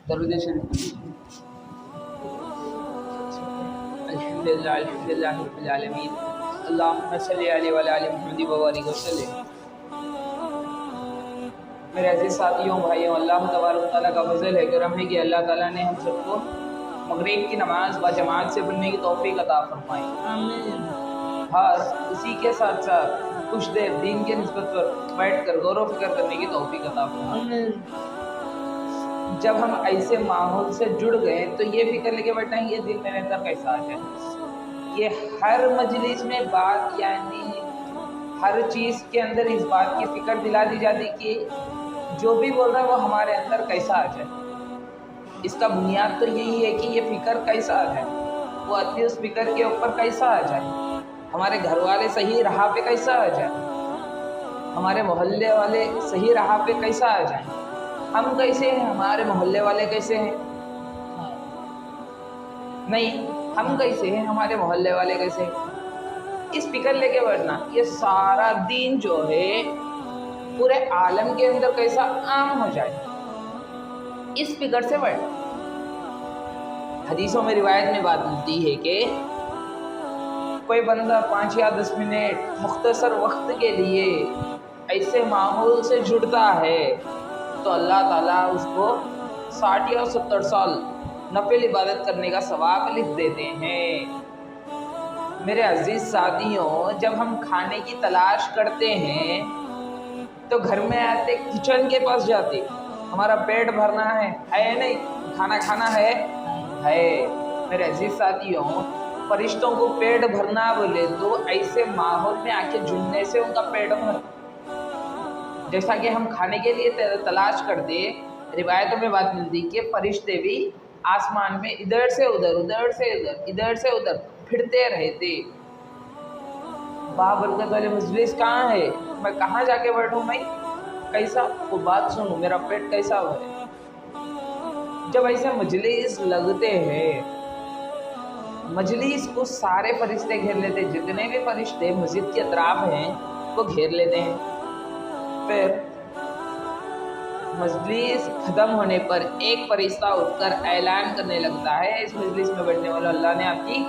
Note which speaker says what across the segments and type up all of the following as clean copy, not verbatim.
Speaker 1: درود شریف. الحمدللہ رب العالمین. اللہم صلی علی وعلی آل محمد وبارک وسلم. میرے عزیز ساتھیوں بھائیوں، اللہ تبارک تعالیٰ کا فضل ہے، کرم ہے کہ اللہ تعالیٰ نے ہم سب کو مغرب کی نماز با جماعت سے پڑھنے کی توفیق عطا فرمائی. آمین. اور اسی کے ساتھ ساتھ کچھ دیر دین کے نسبت پر بیٹھ کر غور و فکر کرنے کی توفیق عطا فرمائی. جب ہم ایسے ماحول سے جڑ گئے تو یہ فکر لے کے بیٹھنا ہے یہ دل میرے اندر کیسا ہے. یہ ہر مجلس میں بات، یعنی ہر چیز کے اندر اس بات کی فکر دلا دی جاتی کہ جو بھی بول رہا ہے وہ ہمارے اندر کیسا آ جائے. اس کا بنیاد تو یہی ہے کہ یہ فکر کیسا آ جائے، وہ آدمی اس فکر کے اوپر کیسا آ جائے، ہمارے گھر والے صحیح راہ پہ کیسا آ جائے، ہمارے محلے والے صحیح راہ پہ کیسا آ جائیں. ہم کیسے ہیں، ہمارے محلے والے کیسے ہیں، نہیں ہم کیسے ہیں، ہمارے محلے والے کیسے ہیں. اس فکر لے کے بیٹھنا یہ سارا دین جو ہے پورے عالم کے اندر کیسا عام ہو جائے، اس فکر سے بیٹھ. حدیثوں میں روایت میں بات ملتی ہے کہ کوئی بندہ 5 یا 10 منٹ مختصر وقت کے لیے ایسے ماحول سے جڑتا ہے تو اللہ تعالیٰ اس کو 60 یا 70 سال نفل عبادت کرنے کا ثواب لکھ دیتے ہیں. میرے عزیز ساتھیوں، جب ہم کھانے کی تلاش کرتے ہیں تو گھر میں آتے کچن کے پاس جاتے، ہمارا پیٹ بھرنا ہے نہیں، کھانا کھانا ہے. میرے عزیز ساتھیوں، فرشتوں کو پیٹ بھرنا بولے تو ایسے ماحول میں آ کے جڑنے سے ان کا پیٹ بھر. جیسا کہ ہم کھانے کے لیے تلاش کرتے، روایتوں میں بات ملتی کہ فرشتے بھی آسمان میں ادھر سے ادھر، ادھر سے ادھر، ادھر سے ادھر پھرتے رہتے. بابرکت والے مجلس کہاں ہے، میں کہاں جا کے بیٹھوں، میں کیسا وہ بات سنوں، میرا پیٹ کیسا ہو ہے. جب ایسے مجلس لگتے ہیں، مجلس کو سارے فرشتے گھیر لیتے، جتنے بھی فرشتے مسجد کے اطراف ہیں وہ گھیر لیتے ہیں. پھر مجلس ختم ہونے پر ایک فرشتہ اٹھ کر اعلان کرنے لگتا ہے، اس مجلس میں بیٹھنے والا اللہ نے آپ کی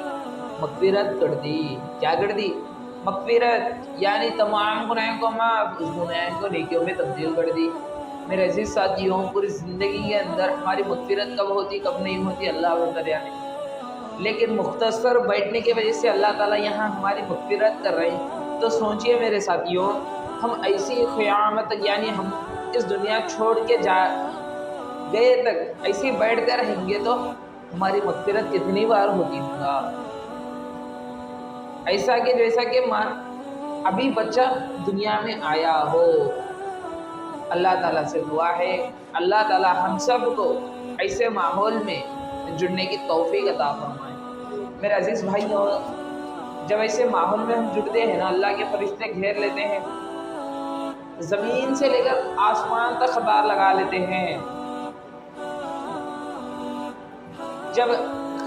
Speaker 1: مغفرت کر دی. کیا کر دی؟ مغفرت، یعنی تمام گناہوں کو معاف، اس گناہوں کو نیکیوں میں تبدیل کر دی. میرے عزیز ساتھیوں، پوری زندگی کے اندر ہماری مغفرت کب ہوتی کب نہیں ہوتی اللہ بہتر جانے، لیکن مختصر بیٹھنے کی وجہ سے اللہ تعالیٰ یہاں ہماری مغفرت کر رہے ہیں. تو سوچئے میرے ساتھیوں، ہم ایسی قیامت، یعنی ہم اس دنیا چھوڑ کے گئے تک ایسے بیٹھتے رہیں گے تو ہماری مغفرت کتنی بار ہوتی ہوگا. ایسا کہ جیسا کہ ابھی بچہ دنیا میں آیا ہو. اللہ تعالیٰ سے دعا ہے اللہ تعالیٰ ہم سب کو ایسے ماحول میں جڑنے کی توفیق عطا فرمائے. میرے عزیز بھائیوں، جب ایسے ماحول میں ہم جڑتے ہیں نا، اللہ کے فرشتے گھیر لیتے ہیں، زمین سے لے کر آسمان تک قطار لگا لیتے ہیں. جب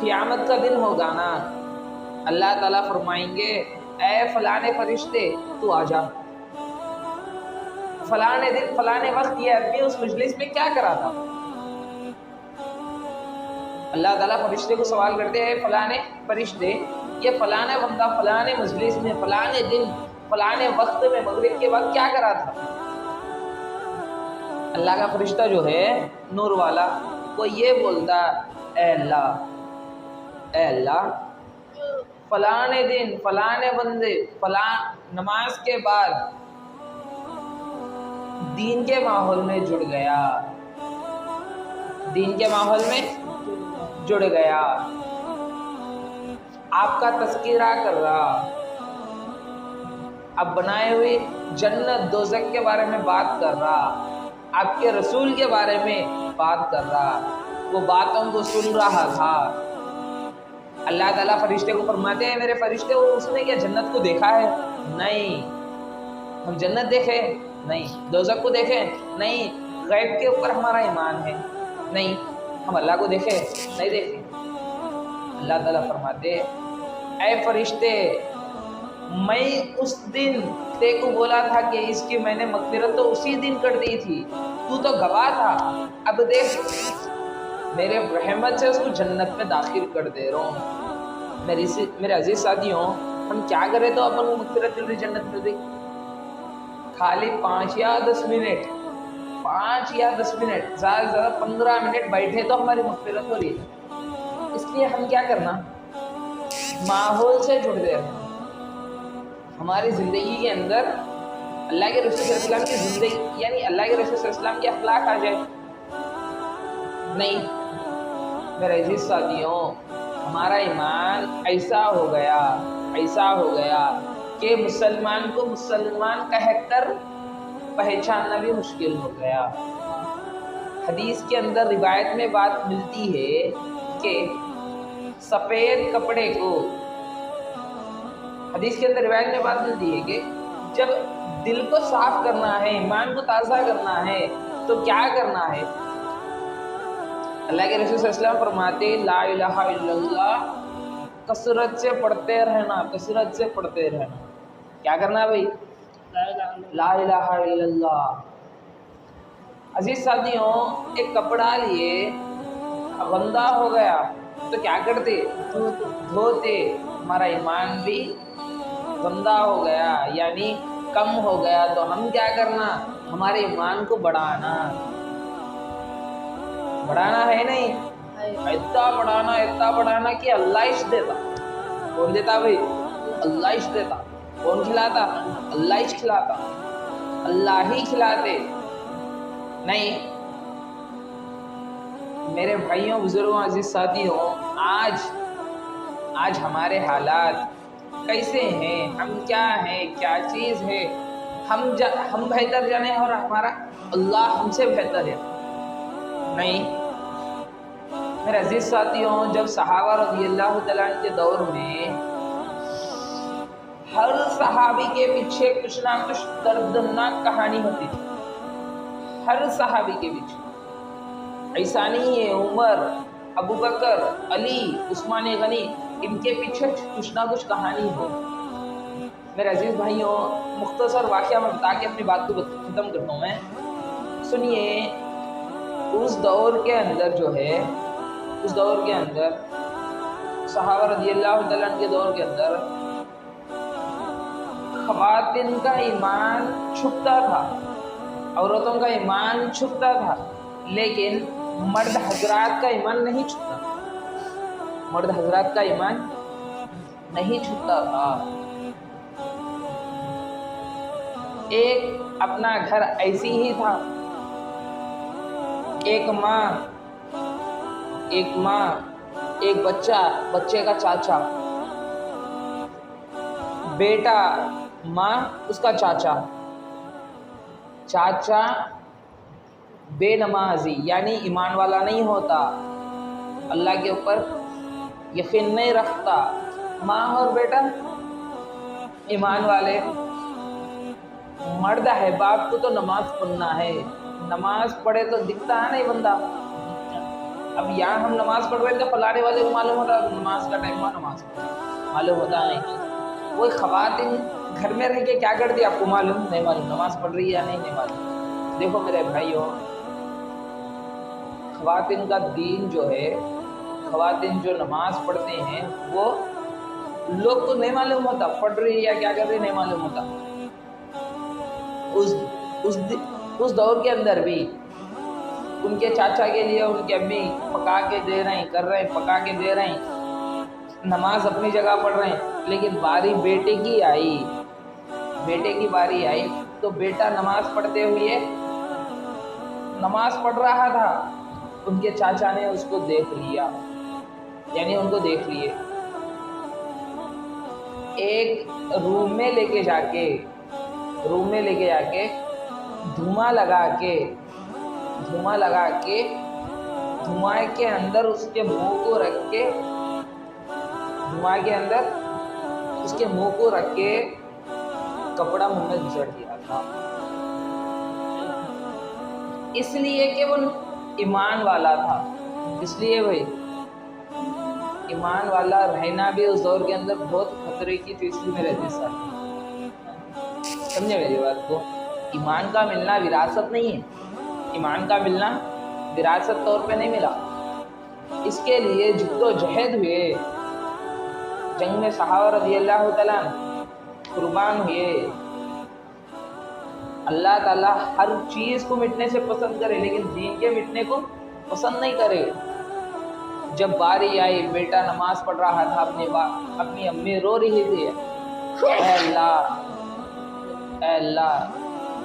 Speaker 1: قیامت کا دن ہوگا نا، اللہ تعالیٰ فرمائیں گے اے فلانے فرشتے تو آ جا. فلانے دن فلانے وقت یہ آدمی اس مجلس میں کیا کرا تھا. اللہ تعالیٰ فرشتے کو سوال کرتے ہیں، فلانے فرشتے یہ فلانا بندہ فلانے مجلس میں فلانے دن فلانے وقت میں مغرب کے وقت کیا کرا تھا. اللہ کا فرشتہ جو ہے نور والا وہ یہ بولتا، اے اللہ فلانے دن فلانے بندے فلان نماز کے بعد دین کے ماحول میں جڑ گیا، دین کے ماحول میں جڑ گیا، آپ کا تذکرہ کر رہا، اب بنائے ہوئے جنت دوزخ کے بارے میں بات کر رہا، آپ کے رسول کے بارے میں بات کر رہا، وہ باتوں کو سن رہا تھا. اللہ تعالیٰ فرشتے کو فرماتے ہیں، میرے فرشتے اس نے کیا جنت کو دیکھا ہے؟ نہیں. ہم جنت دیکھے؟ نہیں. دوزخ کو دیکھے؟ نہیں. غیب کے اوپر ہمارا ایمان ہے؟ نہیں. ہم اللہ کو دیکھے؟ نہیں دیکھے. اللہ تعالیٰ فرماتے اے فرشتے، میں اس دن تے کو بولا تھا کہ اس کی میں نے مغفرت تو اسی دن کر دی تھی، تو گواہ تھا. اب دیکھ میرے رحمت سے اس کو جنت میں داخل کر دے رہا ہوں۔ میرے عزیز ساتھیوں، ہم کیا کریں تو اپن کو مغفرت مل رہی، جنت مل رہی؟ خالی 5 یا 10 منٹ، 5 یا 10 منٹ، زیادہ سے زیادہ 15 منٹ بیٹھے تو ہماری مغفرت ہو رہی ہے۔ اس لیے ہم کیا کرنا، ماحول سے جڑ دے رہے، ہماری زندگی کے اندر اللہ کے رسول صلی اللہ علیہ وسلم کی زندگی، یعنی اللہ کے رسول صلی اللہ علیہ وسلم کے اخلاق آ جائے۔ نہیں میرے عزیز ساتھیوں، ہمارا ایمان ایسا ہو گیا کہ مسلمان کو مسلمان کہہ کر پہچاننا بھی مشکل ہو گیا۔ حدیث کے اندر روایت میں بات ملتی ہے کہ سفید کپڑے کو، حدیث کے اندر روایت میں بات ملتی ہے کہ جب دل کو صاف کرنا ہے، ایمان کو تازہ کرنا ہے تو کیا کرنا ہے؟ اللہ کے رسول صلی اللہ علیہ وسلم فرماتے لا الہ الا اللہ، کثرت سے پڑھتے رہنا، کثرت سے پڑھتے رہنا۔ کیا کرنا ہے بھائی؟ لا الہ الا اللہ۔ عزیز ساتھیوں، ایک کپڑا لیے گندا ہو گیا تو کیا کرتے؟ دھوتے۔ ہمارا ایمان بھی گندا ہو گیا، یعنی کم ہو گیا، تو ہم کیا کرنا؟ ہمارے ایمان کو بڑھانا ہے، نہیں اتنا بڑھانا کہ اللہ عشق دیتا۔ کون دیتا بھائی؟ اللہ عشق دیتا۔ کون کھلاتا؟ اللہ عشق کھلاتا، اللہ ہی کھلاتے۔ نہیں میرے بھائیوں، بزرگوں، عزیز ساتھیوں، آج ہمارے حالات کیسے ہیں؟ ہم کیا ہیں؟ کیا چیز ہے؟ ہم بہتر جانے اور ہمارا اللہ ہم سے بہتر ہے؟ نہیں میرے عزیز ساتھیوں، جب صحابہ رضی اللہ تعالیٰ عنہ کے دور میں ہر صحابی کے پیچھے کچھ نہ کچھ دردناک کہانی ہوتی تھی، ہر صحابی کے پیچھے۔ ایسا نہیں ہے عمر، ابو بکر، علی، عثمان غنی، ان کے پیچھے کچھ نہ کچھ کہانی ہو۔ میرے عزیز بھائیوں، مختصر واقعہ میں بتا کے اپنی بات کو ختم کرتا ہوں۔ میں سنیے، اس دور کے اندر صحابہ رضی اللہ تعالیٰ عنہ کے دور کے اندر خواتین کا ایمان چھپتا تھا، عورتوں کا ایمان چھپتا تھا، لیکن مرد حضرات کا ایمان نہیں چھپتا، مرد حضرات کا ایمان نہیں چھپتا تھا۔ ایک اپنا گھر ایسی ہی تھا، ایک ماں، ایک بچہ، بچے کا چاچا، بیٹا، ماں، اس کا چاچا بے نمازی، یعنی ایمان والا نہیں ہوتا، اللہ کے اوپر یقین نہیں رکھتا۔ ماں اور بیٹا ایمان والے۔ مرد ہے، باپ کو تو نماز پڑھنا ہے، نماز پڑھے تو دکھتا ہے نہیں بندہ۔ اب یہاں ہم نماز پڑھ رہے تو فلانے والے کو معلوم ہوتا ہے نماز کا ٹائم ہوا، نماز معلوم ہوتا نہیں۔ وہ خواتین گھر میں رہ کے کیا کرتی آپ کو معلوم نہیں، معلوم نماز پڑھ رہی ہے یا نہیں معلوم۔ دیکھو میرے بھائیوں، خواتین کا دین جو ہے، خواتین جو نماز پڑھتے ہیں وہ لوگ کو نہیں معلوم ہوتا پڑھ رہی ہے یا کیا کر رہی نہیں معلوم ہوتا۔ اس دور کے اندر بھی ان کے چاچا کے لیے ان کی امی پکا کے دے رہے ہیں، نماز اپنی جگہ پڑھ رہے ہیں، لیکن باری بیٹے کی باری آئی تو بیٹا نماز پڑھ رہا تھا، ان کے چاچا نے اس کو دیکھ لیا، یعنی ان کو دیکھ لیے، ایک روم میں لے کے جا کے دھواں لگا کے دھواں کے اندر اس کے منہ کو رکھ کے کپڑا منہ میں گھسڑ دیا تھا، اس لیے کہ وہ ایمان والا تھا۔ اس لیے بھائی ایمان والا رہنا بھی اس دور کے اندر بہت خطرے کی چیز میں رہتی سر، سمجھے میری بات کو؟ ایمان کا ملنا وراثت نہیں ہے، ایمان کا ملنا وراثت طور پہ نہیں ملا، اس کے لیے جد و جہد ہوئے، جنگ میں صحابہ رضی اللہ تعالیٰ قربان ہوئے۔ اللہ تعالیٰ ہر چیز کو مٹنے سے پسند کرے لیکن دین کے مٹنے کو پسند نہیں کرے۔ جب باری آئی، بیٹا نماز پڑھ رہا تھا، اپنی امی رو رہی تھی، اے اللہ اے اللہ،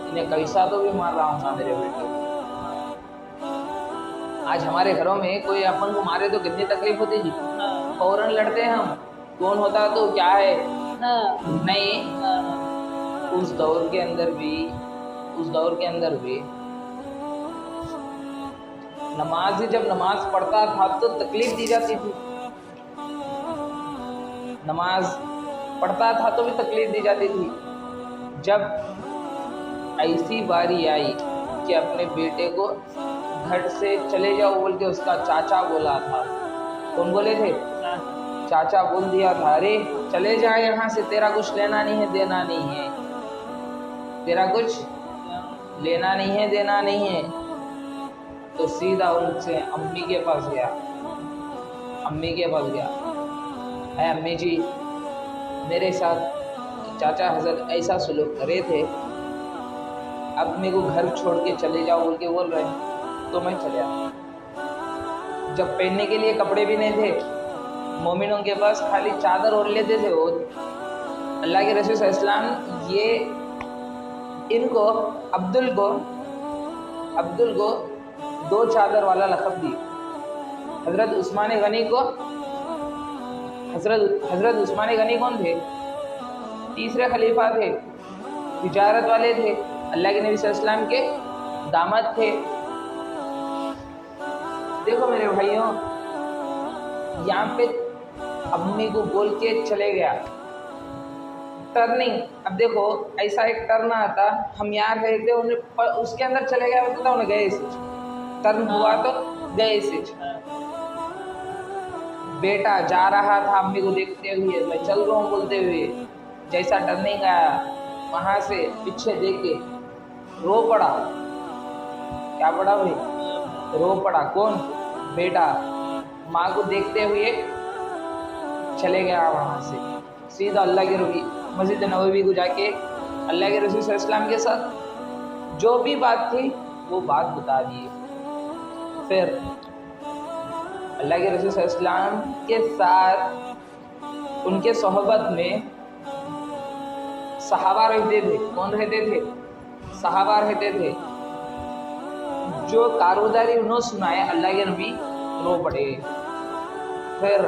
Speaker 1: انہیں کیسا تو بھی مار رہا ہوں میرے بیٹے۔ آج ہمارے گھروں میں کوئی اپن کو مارے تو کتنی تکلیف ہوتی جی، فوراً لڑتے ہیں ہم، کون ہوتا تو کیا ہے نہیں۔ اس دور کے اندر بھی نمازی جب نماز پڑھتا تھا تو تکلیف دی جاتی تھی، نماز پڑھتا تھا تو بھی تکلیف دی جاتی تھی۔ جب ایسی باری آئی کہ اپنے بیٹے کو گھر سے چلے جاؤ بول کے اس کا چاچا بولا تھا، کون بولے تھے؟ چاچا بول دیا تھا، ارے چلے جا یہاں سے، تیرا کچھ لینا نہیں ہے دینا نہیں ہے، تیرا کچھ لینا نہیں ہے دینا نہیں ہے۔ تو سیدھا ان سے امی کے پاس گیا، اے امی جی، میرے ساتھ چاچا حضرت ایسا سلوک کرے تھے، اب میرے کو گھر چھوڑ کے چلے جاؤ بول کے بول رہے ہیں، تو میں چلے آیا۔ جب پہننے کے لیے کپڑے بھی نہیں تھے، مومنوں کے پاس خالی چادر اوڑھ لیتے تھے وہ، اللہ کے رسول صلی اللہ علیہ وسلم یہ ان کو عبدل کو 2 چادر والا لقب دی۔ حضرت عثمان غنی کو، حضرت عثمان غنی کون تھے؟ تیسرے خلیفہ تھے، تجارت والے تھے، اللہ کے نبی صلی اللہ علیہ وسلم کے داماد تھے۔ دیکھو میرے بھائیوں، یہاں پہ امی کو بول کے چلے گیا، ٹرننگ، اب دیکھو ایسا ایک ٹرن آتا، ہم یہاں گئے تھے، اس کے اندر چلے گیا ہوتا، انہیں گئے سے ٹرن ہوا تو گئے سے۔ بیٹا جا رہا تھا امی کو دیکھتے ہوئے، میں چل رہا ہوں بولتے ہوئے، جیسا ٹرننگ آیا وہاں سے پیچھے دیکھ کے رو پڑا۔ کیا پڑا بھائی؟ رو پڑا۔ کون؟ بیٹا ماں کو دیکھتے ہوئے چلے گیا وہاں سے، سیدھا اللہ کے نبی مسجد نبوی کو جا کے اللہ کے رسول صلی اللہ علیہ وسلم کے ساتھ جو بھی بات تھی وہ بات بتا دیے۔ پھر اللہ کے رسول صلی اللہ علیہ وسلم کے ساتھ ان کے صحبت میں صحابہ رہتے تھے۔ کون رہتے تھے؟ صحابہ رہتے تھے۔ جو کاروداری انہوں سنائے اللہ کے نبی رو پڑے۔ پھر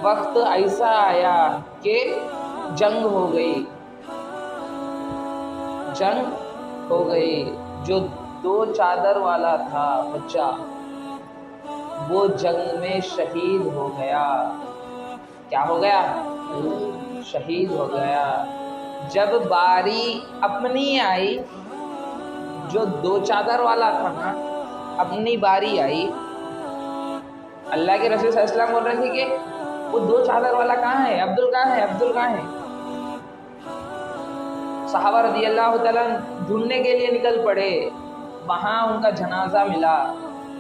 Speaker 1: وقت ایسا آیا کہ جنگ ہو گئی، جو 2 چادر والا تھا بچہ وہ جنگ میں شہید ہو گیا۔ کیا ہو گیا؟ شہید ہو گیا۔ جب باری اپنی آئی، جو 2 چادر والا تھا نا، اپنی باری آئی، اللہ کے رسول صلی اللہ علیہ وسلم بول رہے تھے کہ وہ 2 چادر والا کہاں ہے؟ عبدل کہاں ہے؟ صحابہ رضی اللہ تعالیٰ ڈھونڈنے کے لیے نکل پڑے، وہاں ان کا جنازہ ملا۔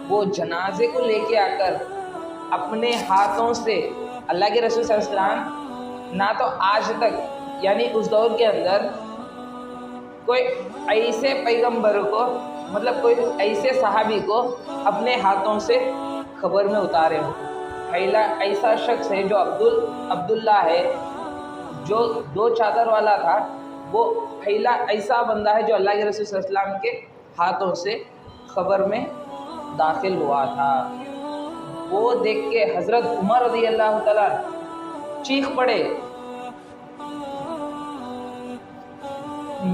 Speaker 1: وہ جنازے کو لے کے آ کر اپنے ہاتھوں سے اللہ کے رسول صلی اللہ علیہ وسلم نہ تو آج تک، یعنی اس دور کے اندر کوئی ایسے پیغمبر کو، مطلب کوئی ایسے صحابی کو اپنے ہاتھوں سے خبر میں اتارے ہو۔ پہلا ایسا شخص ہے جو عبداللہ ہے، جو 2 چادر والا تھا، وہ پہلا ایسا بندہ ہے جو اللہ کے رسول صلی اللہ علیہ وسلم کے ہاتھوں سے خبر میں داخل ہوا تھا۔ وہ دیکھ کے حضرت عمر رضی اللہ تعالیٰ چیخ پڑے،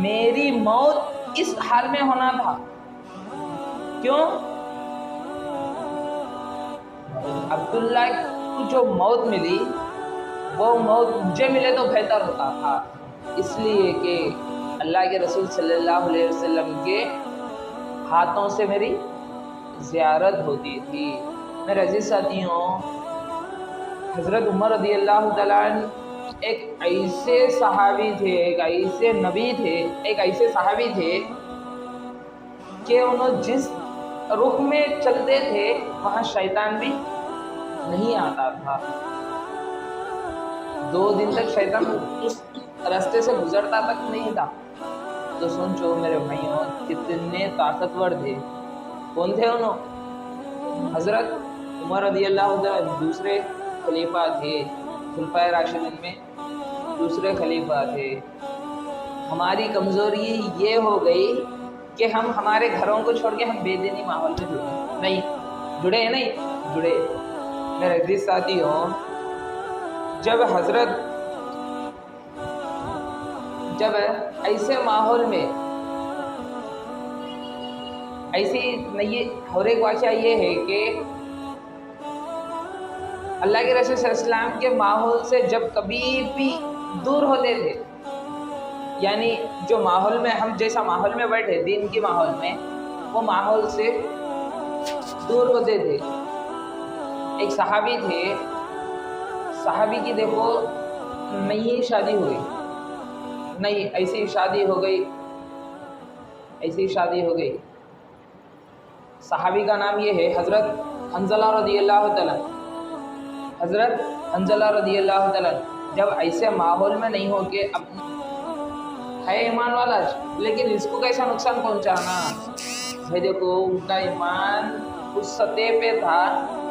Speaker 1: میری موت اس حال میں ہونا تھا۔ کیوں؟ عبداللہ کو جو موت ملی وہ موت مجھے ملے تو بہتر ہوتا تھا، اس لیے کہ اللہ کے رسول صلی اللہ علیہ وسلم کے ہاتھوں سے میری زیارت ہوتی تھی۔ میرے عزیز ساتھیوں، حضرت عمر رضی اللہ تعالیٰ ایک ایسے صحابی تھے، ایک ایسے نبی تھے، ایک ایسے صحابی تھے کہ انہوں جس رخ میں چلتے تھے وہاں شیطان بھی نہیں آتا تھا، 2 دن تک شیطان اس راستے سے گزرتا تک نہیں تھا۔ تو سوچو میرے بھائیوں کتنے طاقتور تھے۔ کون تھے انہوں؟ حضرت عمر رضی اللہ عنہ دوسرے خلیفہ تھے، خلفائے راشدین میں دوسرے خلیفہ تھے۔ ہماری کمزوری یہ ہو گئی کہ ہم ہمارے گھروں کو چھوڑ کے ہم بے دینی ماحول میں جڑے ہیں میرے عزیز ساتھیوں، جب ایسے ماحول میں اور ایک واقعہ یہ ہے کہ اللہ کے رسول صلی اللہ علیہ وسلم کے ماحول سے جب کبھی بھی دور ہوتے تھے، یعنی جو ماحول میں ہم جیسا ماحول میں بیٹھے دین کے ماحول میں، وہ ماحول سے دور ہوتے تھے۔ ایک صحابی تھے، صحابی کی دیکھو نئی شادی ہوئی، ایسی شادی ہو گئی۔ صحابی کا نام یہ ہے حضرت حنظلہ رضی اللہ تعالیٰ۔ جب ایسے ماحول میں نہیں ہو کے ہے ایمان والا، لیکن اس کو کیسا نقصان پہنچانا؟ بھائی دیکھو ان کا ایمان اس سطح پہ تھا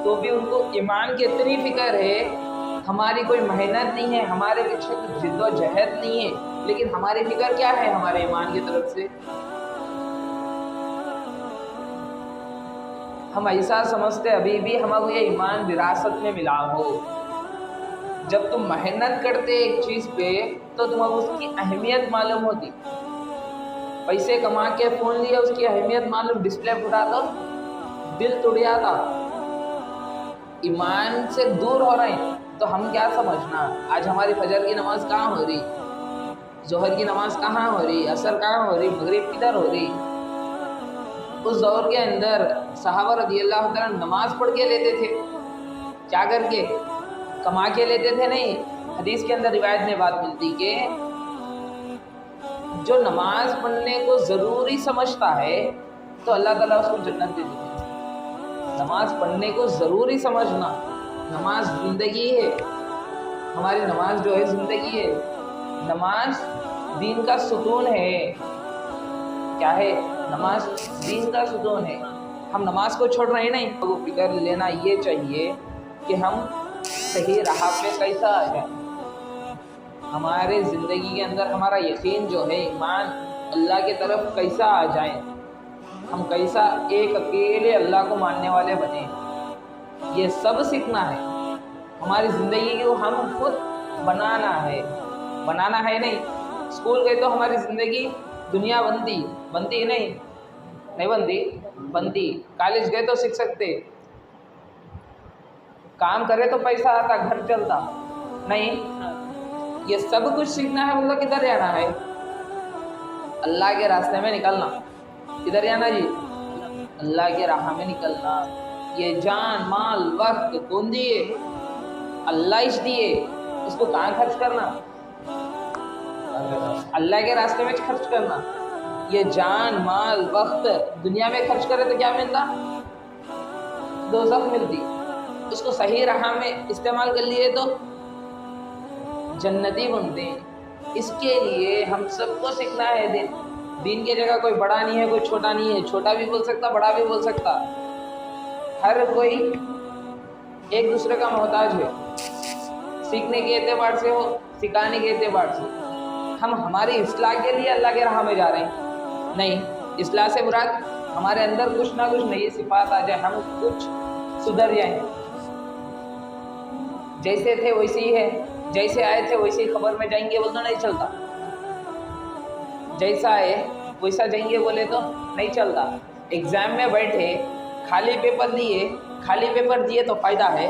Speaker 1: تو بھی ان کو ایمان کی اتنی فکر ہے، ہماری کوئی محنت نہیں ہے، ہمارے پیچھے کچھ جد و جہد نہیں ہے، لیکن ہماری فکر کیا ہے؟ ہمارے ایمان کی طرف سے ہم ایسا سمجھتے ابھی بھی ہمارا یہ ایمان وراثت میں ملا ہو۔ جب تم محنت کرتے ایک چیز پہ تو تمہیں اس کی اہمیت معلوم ہوتی، پیسے کما کے فون لیا اس کی اہمیت معلوم، ڈسپلے پھٹا تو دل ٹوٹ جاتا۔ ایمان سے دور ہو رہے ہیں تو ہم کیا سمجھنا؟ آج ہماری فجر کی نماز کہاں ہو رہی، ظہر کی نماز کہاں ہو رہی، عصر کہاں ہو رہی، مغرب کدھر ہو رہی؟ اس دور کے اندر صحابہ رضی اللہ عنہ نماز پڑھ کے لیتے تھے، کیا کر کے؟ کما کے لیتے تھے نہیں۔ حدیث کے اندر روایت میں بات ملتی کہ جو نماز پڑھنے کو ضروری سمجھتا ہے تو اللہ تعالیٰ اس کو جنت دے دیتے ہیں۔ نماز پڑھنے کو ضروری سمجھنا، نماز زندگی ہے، ہماری نماز جو ہے زندگی ہے، نماز دین کا ستون ہے۔ کیا ہے؟ نماز دین کا ستون ہے۔ ہم نماز کو چھوڑ رہے نہیں، وہ فکر لینا یہ چاہیے کہ ہم صحیح راہ پہ کیسا آ جائیں، ہمارے زندگی کے اندر ہمارا یقین جو ہے ایمان اللہ کی طرف کیسا آ جائیں، ہم کیسا ایک اکیلے اللہ کو ماننے والے بنیں، یہ سب سیکھنا ہے۔ ہماری زندگی کو ہم خود بنانا ہے نہیں۔ اسکول گئے تو ہماری زندگی دنیا بنتی نہیں بنتی۔ کالج گئے تو سیکھ سکتے، کام کرے تو پیسہ آتا، گھر چلتا نہیں۔ یہ سب کچھ سیکھنا ہے، مطلب کدھر جانا ہے؟ اللہ کے راستے میں نکلنا۔ کدھر جانا جی؟ اللہ کے راہ میں نکلنا۔ یہ جان مال وقت کون دیے؟ اللہ ہی دیے، اس کو کہاں خرچ کرنا؟ اللہ کے راستے میں خرچ کرنا۔ یہ جان مال وقت دنیا میں خرچ کرے تو کیا ملتا؟ دوزخ ملتی۔ اس کو صحیح راہ میں استعمال کر لیے تو جنتی بنتے ہیں۔ اس کے لیے ہم سب کو سیکھنا ہے دین کی جگہ کوئی بڑا نہیں ہے، کوئی چھوٹا نہیں ہے، چھوٹا بھی بول سکتا، بڑا بھی بول سکتا، ہر کوئی ایک دوسرے کا محتاج ہے، سیکھنے کے اعتبار سے ہو، سکھانے کے اعتبار سے۔ ہم ہماری اصلاح کے لیے اللہ کے راہ میں جا رہے ہیں نہیں، اصلاح سے مراد ہمارے اندر کچھ نہ کچھ نئی صفات آ جائے، ہم کچھ سدھر جائیں، جیسے تھے ویسے ہی ہے، جیسے آئے تھے ویسے ہی خبر میں جائیں گے بولے تو نہیں چلتا، جیسا آئے ویسا جائیں گے بولے تو نہیں چلتا۔ ایگزام میں بیٹھے خالی پیپر دیے تو فائدہ ہے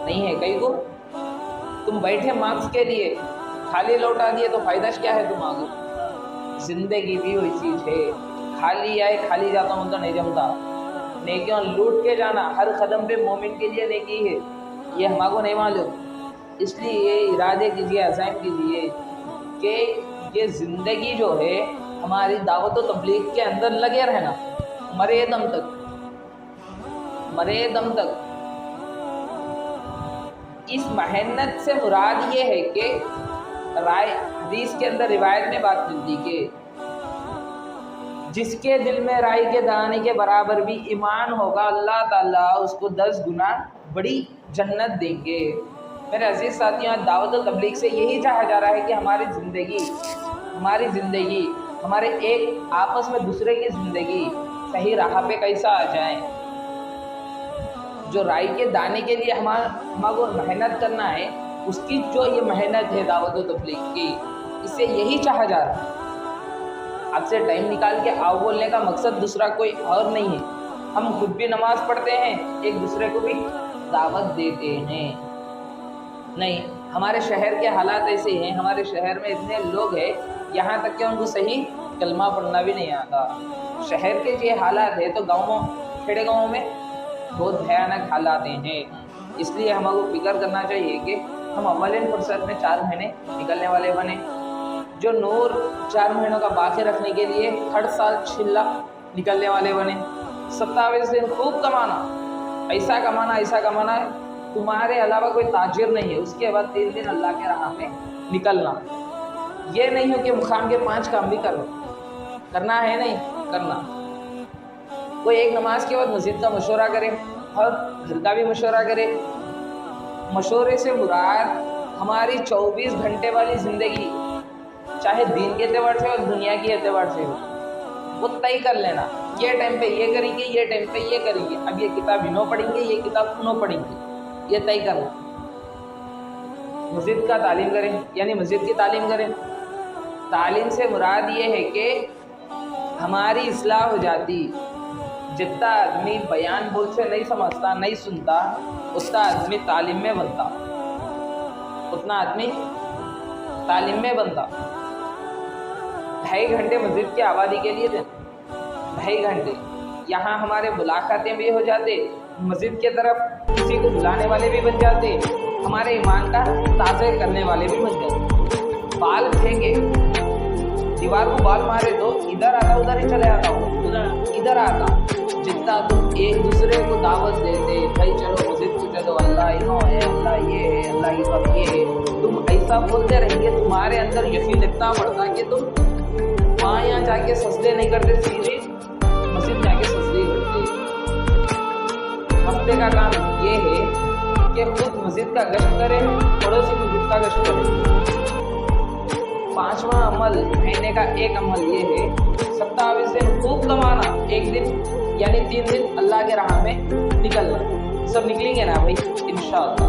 Speaker 1: نہیں ہے کہیں کو؟ تم بیٹھے مارکس کے لیے خالی لوٹا دیے تو فائدہ کیا ہے تمہارا؟ زندگی بھی وہی چیز ہے، خالی آئے خالی جاتا ہوں تو نہیں جمتا۔ نیکیاں لوٹ کے جانا ہر قدم پہ مومن کے لیے نیکی ہے، یہ ہمارے کو نہیں معلوم۔ اس لیے ارادے کیجیے، عزم کیجیے کہ یہ زندگی جو ہے ہماری دعوت و تبلیغ کے اندر لگے رہنا، مرے دم تک مرے دم تک. اس محنت سے مراد یہ ہے کہ رائے حدیث کے اندر روایت میں بات ملتی کہ جس کے دل میں رائی کے دانے کے برابر بھی ایمان ہوگا اللہ تعالیٰ اس کو 10 گنا بڑی جنت دیں گے. میرے عزیز ساتھیوں، دعوت و تبلیغ سے یہی چاہا جا رہا ہے کہ ہماری زندگی ہمارے ایک آپس میں دوسرے کی زندگی صحیح راہ پہ کیسا آ جائیں. جو رائی کے دانے کے لیے ہمارے محنت کرنا ہے، اس کی جو یہ محنت ہے دعوت و تبلیغ کی، اس سے یہی چاہا جا رہا ہے. آپ سے ٹائم نکال کے آؤ بولنے کا مقصد دوسرا کوئی اور نہیں ہے. ہم خود بھی نماز پڑھتے ہیں، ایک دوسرے کو بھی دعوت دیتے ہیں. نہیں، ہمارے شہر کے حالات ایسے ہیں، ہمارے شہر میں اتنے لوگ ہیں یہاں تک کہ ان کو صحیح کلمہ پڑھنا بھی نہیں آتا. شہر کے یہ حالات ہے تو کھڑے گاؤں میں بہت بھیانک حالات ہیں. اس لیے ہم کو فکر کرنا چاہیے کہ ہم اولین فرصت میں 4 مہینے نکلنے والے بنے. جو نور 4 مہینوں کا باقی رکھنے کے لیے ہر سال 6 لاکھ نکلنے والے بنے. 27 دن خوب کمانا، ایسا کمانا ہے تمہارے علاوہ کوئی تاجر نہیں ہے. اس کے بعد 3 دن اللہ کے راہ میں نکلنا. یہ نہیں ہو کہ مقام کے 5 کام بھی کرنا ہے، نہیں کرنا. کوئی ایک نماز کے بعد مسجد کا مشورہ کرے اور گھر کا بھی مشورہ کرے. مشورے سے مراد ہماری 24 گھنٹے والی زندگی، چاہے دین کے اعتبار سے اور دنیا کے اعتبار سے ہو، وہ طے کر لینا. یہ ٹائم پہ یہ کریں گے، یہ ٹائم پہ یہ کریں گے. اب یہ کتاب انہوں پڑھیں گے، یہ کتاب انہوں پڑھیں گے، یہ طے کرنا. مسجد کا تعلیم کریں، یعنی مسجد کی تعلیم کریں. تعلیم سے مراد یہ ہے کہ ہماری اصلاح ہو جاتی. جتنا آدمی بیان بول سے نہیں سمجھتا، نہیں سنتا، اتنا آدمی تعلیم میں بنتا. 2.5 گھنٹے مسجد کی آبادی کے لیے 2.5 گھنٹے یہاں ہمارے ملاقاتیں بھی ہو جاتے، مسجد کی طرف کسی کو بلانے والے بھی بن جاتے، ہمارے ایمان کا تازہ کرنے والے بھی بن جاتے. بال پھینکے، دیوار کو بال مارے تو ادھر آتا ادھر ہی چلے آتا ہوں، ادھر آتا. جتنا تم ایک دوسرے کو دعوت دیتے، بھائی چلو مسجد کو چلو، اللہ انہوں ہے، اللہ یہ ہے، اللہ یہ سب یہ ہے، تم ایسا بولتے رہیں گے، تمہارے اندر یقین اتنا بڑھتا کہ تم وہاں یہاں جا کے سجدے نہیں کرتے، سیدھے مسجد جا کے سجدے کرتے. ہفتے کا کام یہ ہے کہ خود مسجد کا گشت کرے، پڑوسی مسجد کا گشت کرے. 5واں عمل، مہینے کا ایک عمل یہ ہے 27 دن خوب کمانا، 1 دن یعنی 3 دن اللہ کے راہ میں نکلنا. سب نکلیں گے نا بھائی انشاءاللہ.